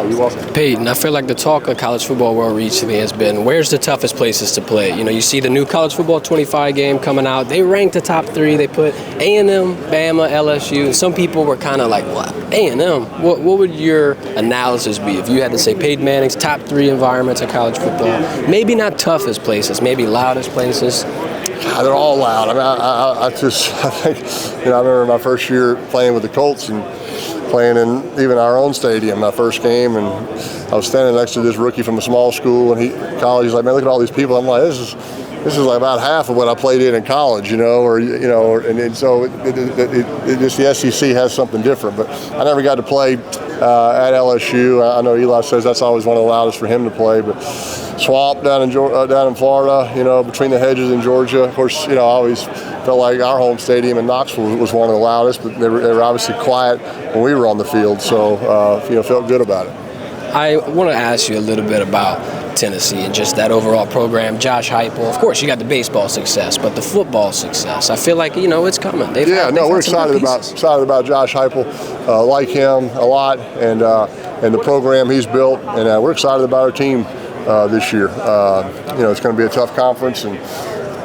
You're welcome. Peyton, I feel like the talk of college football world recently has been, where's the toughest places to play? You know, you see the new college football 25 game coming out. They ranked the top 3. They put A&M, Bama, LSU. And some people were kind of like, what? A&M? What would your analysis be if you had to say Peyton Manning's top 3 environments of college football? Maybe not toughest places, maybe loudest places. They're all loud. I mean, I think, I remember my first year playing with the Colts and playing in even our own stadium, my first game, and I was standing next to this rookie from a small school, and he's like, man, look at all these people. I'm like, this is like about half of what I played in college, and so it just the SEC has something different. But I never got to play at LSU. I know Eli says that's always one of the loudest for him to play, but Swamp down in Florida, between the hedges in Georgia. Of course, I always felt like our home stadium in Knoxville was one of the loudest, but they were obviously quiet when we were on the field, so felt good about it. I want to ask you a little bit about Tennessee and just that overall program. Josh Heupel, of course, you got the baseball success, but the football success, I feel like it's coming. We're excited about Josh Heupel. Like him a lot, and the program he's built, and we're excited about our team this year. It's going to be a tough conference, and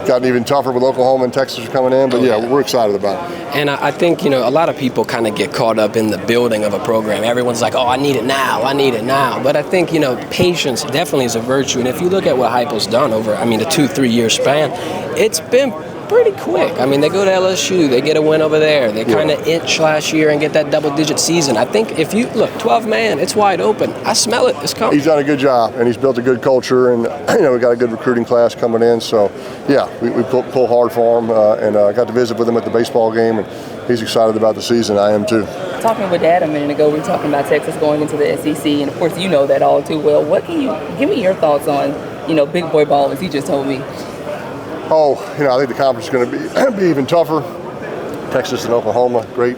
gotten even tougher with Oklahoma and Texas coming in, but we're excited about it. And I think, a lot of people kind of get caught up in the building of a program. Everyone's like, oh, I need it now. But I think, patience definitely is a virtue. And if you look at what Heupel's done over, a 2-3 year span, it's been pretty quick. They go to LSU, they get a win over there. They kind of inch last year and get that double-digit season. I think if you look, 12-man, it's wide open. I smell it. It's coming. He's done a good job, and he's built a good culture, and we got a good recruiting class coming in. So, we pull hard for him, and got to visit with him at the baseball game, and he's excited about the season. I am too. Talking with Dad a minute ago, we were talking about Texas going into the SEC, and of course you know that all too well. What can you give me your thoughts on, big boy ball, as he just told me? I think the conference is going to be even tougher. Texas and Oklahoma, great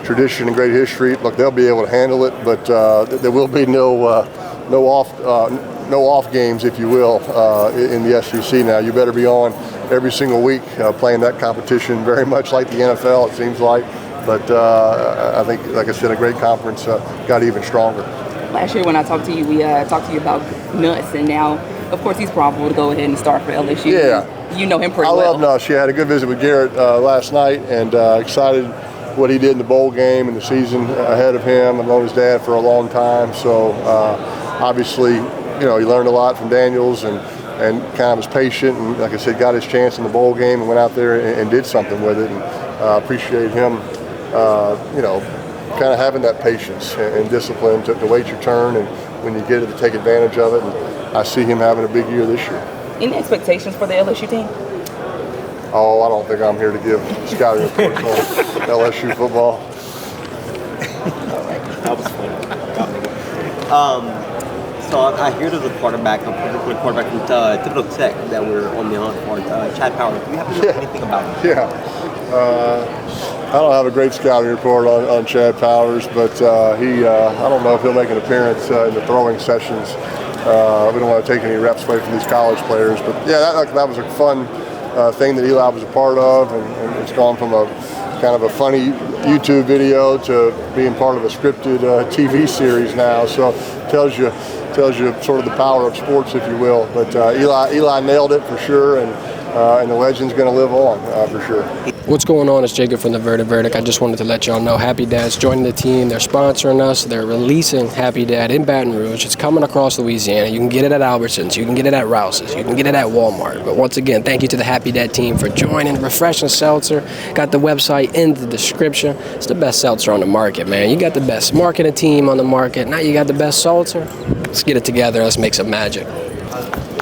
tradition and great history. Look, they'll be able to handle it, but there will be no off games, if you will, in the SEC. Now, you better be on every single week playing that competition, very much like the NFL, it seems like. But I think, like I said, a great conference got even stronger. Last year when I talked to you, we talked to you about Nuss, and now, of course, he's probable to go ahead and start for LSU. Yeah. You know him pretty well. I love Nuss. I had a good visit with Garrett last night, and excited what he did in the bowl game and the season ahead of him. I've known his dad for a long time, so obviously, he learned a lot from Daniels and kind of was patient, and like I said, got his chance in the bowl game and went out there and did something with it, and appreciate him, kind of having that patience and discipline to wait your turn, and when you get it, to take advantage of it. And I see him having a big year this year. Any expectations for the LSU team? I don't think I'm here to give scouting reports on LSU football. That was fun. So I hear there's a quarterback, a particular quarterback from Typical Tech that we're on the hunt for, Chad Powers. Do you have to know anything about him? I don't have a great scouting report on Chad Powers, but I don't know if he'll make an appearance in the throwing sessions. We don't want to take any reps away from these college players, but that was a fun thing that Eli was a part of, and it's gone from a kind of a funny YouTube video to being part of a scripted TV series now. So tells you sort of the power of sports, if you will. But Eli nailed it for sure, and the legend's going to live on for sure. What's going on? It's Jacob from the Verdin Verdict. I just wanted to let y'all know Happy Dad's joining the team. They're sponsoring us. They're releasing Happy Dad in Baton Rouge. It's coming across Louisiana. You can get it at Albertsons. You can get it at Rouse's. You can get it at Walmart. But once again, thank you to the Happy Dad team for joining. Refreshing seltzer. Got the website in the description. It's the best seltzer on the market, man. You got the best marketing team on the market. Now you got the best seltzer. Let's get it together. Let's make some magic.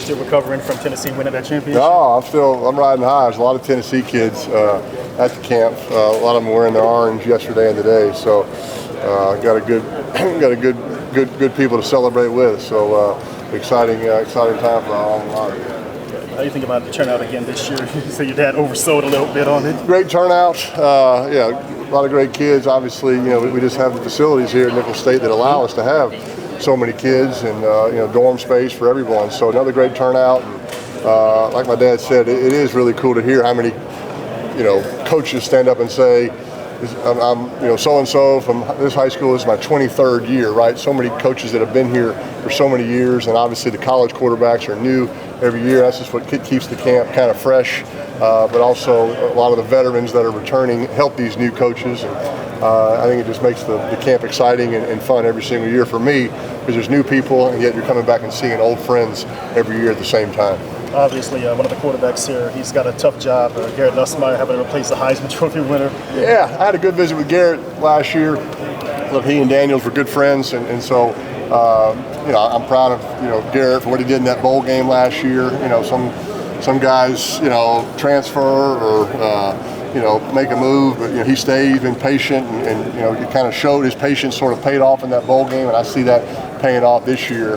Still recovering from Tennessee winning that championship? No, I'm riding high. There's a lot of Tennessee kids at the camp. A lot of them wearing their orange yesterday and today. So got a good people to celebrate with. So exciting time for our alma mater. How do you think about the turnout again this year? You say your dad oversold a little bit on it. Great turnout. A lot of great kids. Obviously, we just have the facilities here at Nicholls State that allow us to have so many kids and dorm space for everyone. So another great turnout. And, like my dad said, it is really cool to hear how many coaches stand up and say, I'm so-and-so from this high school. This is my 23rd year, right? So many coaches that have been here for so many years, and obviously the college quarterbacks are new every year. That's just what keeps the camp kind of fresh, but also a lot of the veterans that are returning help these new coaches. And I think it just makes the camp exciting and fun every single year for me, because there's new people, and yet you're coming back and seeing old friends every year at the same time. Obviously, one of the quarterbacks here, he's got a tough job. Garrett Nussmeier having to replace the Heisman Trophy winner. Yeah, I had a good visit with Garrett last year. Look, he and Daniels were good friends, and so I'm proud of Garrett for what he did in that bowl game last year. Some guys transfer or make a move, but he stayed, he's been patient, and he kind of showed his patience sort of paid off in that bowl game, and I see that paying off this year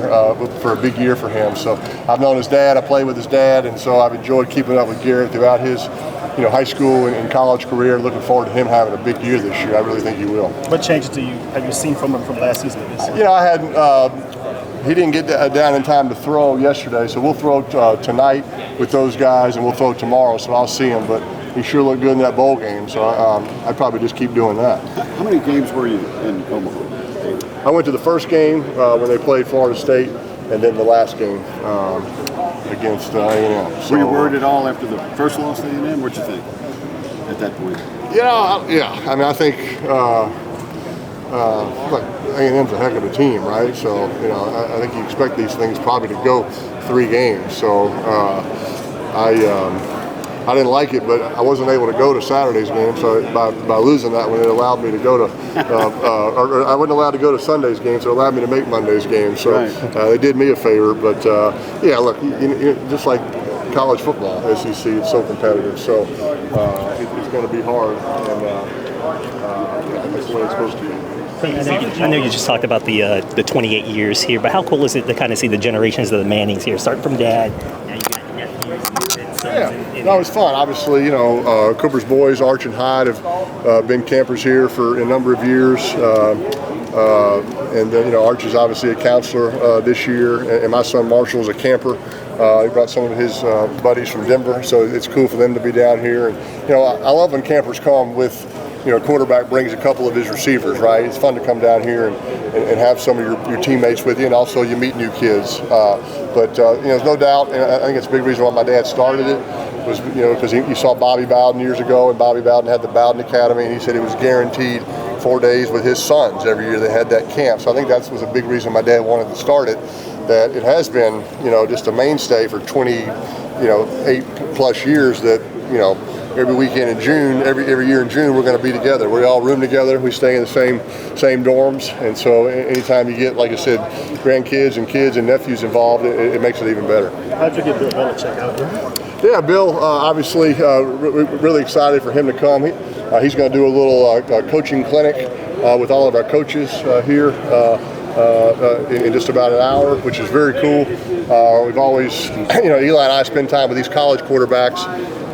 for a big year for him. So I've known his dad, I played with his dad, and so I've enjoyed keeping up with Garrett throughout his high school and college career. Looking forward to him having a big year this year. I really think he will. What changes have you seen from him from last season to this season? I had he didn't get down in time to throw yesterday, so we'll throw tonight with those guys, and we'll throw tomorrow, so I'll see him. But he sure looked good in that bowl game, so I'd probably just keep doing that. How many games were you in Omaha? I went to the first game when they played Florida State, and then the last game against A&M. So, were you worried at all after the first loss to A&M? What'd you think at that point? I mean, I think look, A&M's a heck of a team, right? So I think you expect these things probably to go 3 games. So I didn't like it, but I wasn't able to go to Saturday's game. So by losing that one, it allowed me to go to, or I wasn't allowed to go to Sunday's game, so it allowed me to make Monday's game. So they did me a favor. But look, just like college football, SEC, it's so competitive. So it's going to be hard, and that's the way it's supposed to be. I know you just talked about the 28 years here, but how cool is it to kind of see the generations of the Mannings here, starting from Dad? Now you got nephews and sons. Yeah, no, it's fun. Obviously, Cooper's boys, Arch and Hyde, have been campers here for a number of years. And then, Arch is obviously a counselor this year, and my son Marshall is a camper. He brought some of his buddies from Denver, so it's cool for them to be down here. And I love when campers come with, quarterback brings a couple of his receivers, right? It's fun to come down here and have some of your teammates with you, and also you meet new kids. But there's no doubt, and I think it's a big reason why my dad started it, was because he saw Bobby Bowden years ago, and Bobby Bowden had the Bowden Academy, and he said it was guaranteed 4 days with his sons every year they had that camp. So I think that was a big reason my dad wanted to start it, that it has been, just a mainstay for 8 plus years that, every weekend in June, every year in June, we're going to be together. We all room together. We stay in the same dorms, and so anytime you get, like I said, grandkids and kids and nephews involved, it makes it even better. How'd you get Bill Belichick out here? Yeah, Bill, obviously, really excited for him to come. He's going to do a little coaching clinic with all of our coaches here in just about an hour, which is very cool. We've always, Eli and I spend time with these college quarterbacks.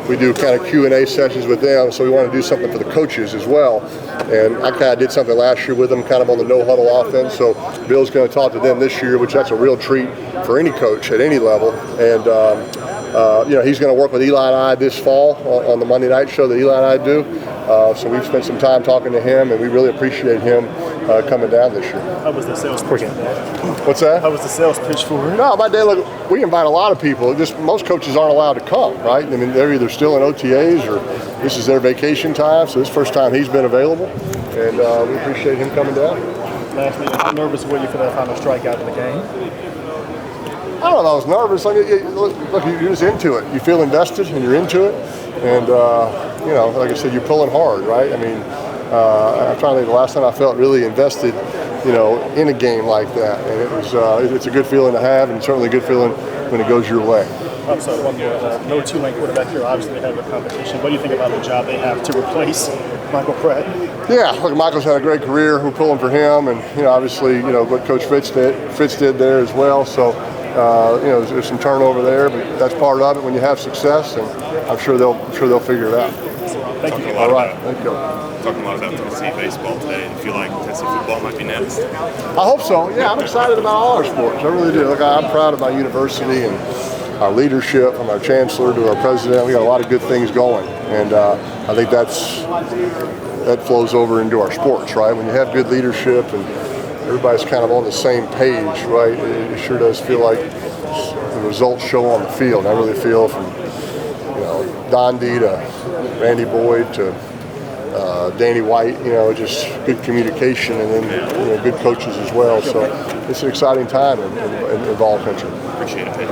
We do kind of Q&A sessions with them, so we want to do something for the coaches as well. And I kind of did something last year with them, kind of on the no-huddle offense. So Bill's going to talk to them this year, which that's a real treat for any coach at any level. And he's going to work with Eli and I this fall on the Monday night show that Eli and I do. So we've spent some time talking to him, and we really appreciate him coming down this year. How was the sales pitch? What's that? How was the sales pitch for him? No, my dad, look, we invite a lot of people. Just most coaches aren't allowed to come, right? I mean, they're either still in OTAs or this is their vacation time. So this is the first time he's been available, and we appreciate him coming down. Lastly, how nervous were you for that final strikeout in the game? I don't know. I was nervous. Look, you're just into it. You feel invested, and you're into it. And like I said, you're pulling hard, right? I mean, I'm trying to think the last time I felt really invested, in a game like that. And it was, it's a good feeling to have, and certainly a good feeling when it goes your way. I'm sorry, one more. No Tulane quarterback here. Obviously, they have a competition. What do you think about the job they have to replace Michael Pratt? Yeah, look, Michael's had a great career. We're pulling for him, and obviously, what Coach Fitz did there as well. So, there's some turnover there, but that's part of it when you have success, and I'm sure they'll figure it out. Thank you. All right, thank you. Talking a lot about Tennessee baseball today, and feel like Tennessee football might be next. I hope so. Yeah, I'm excited about all our sports. I really do. Look, I'm proud of my university and our leadership, from our chancellor to our president. We got a lot of good things going, and I think that's that flows over into our sports, right? When you have good leadership and everybody's kind of on the same page, right? It sure does feel like the results show on the field. I really feel from Don D to Randy Boyd to Danny White, just good communication, and then good coaches as well. So it's an exciting time in ball country. Appreciate it.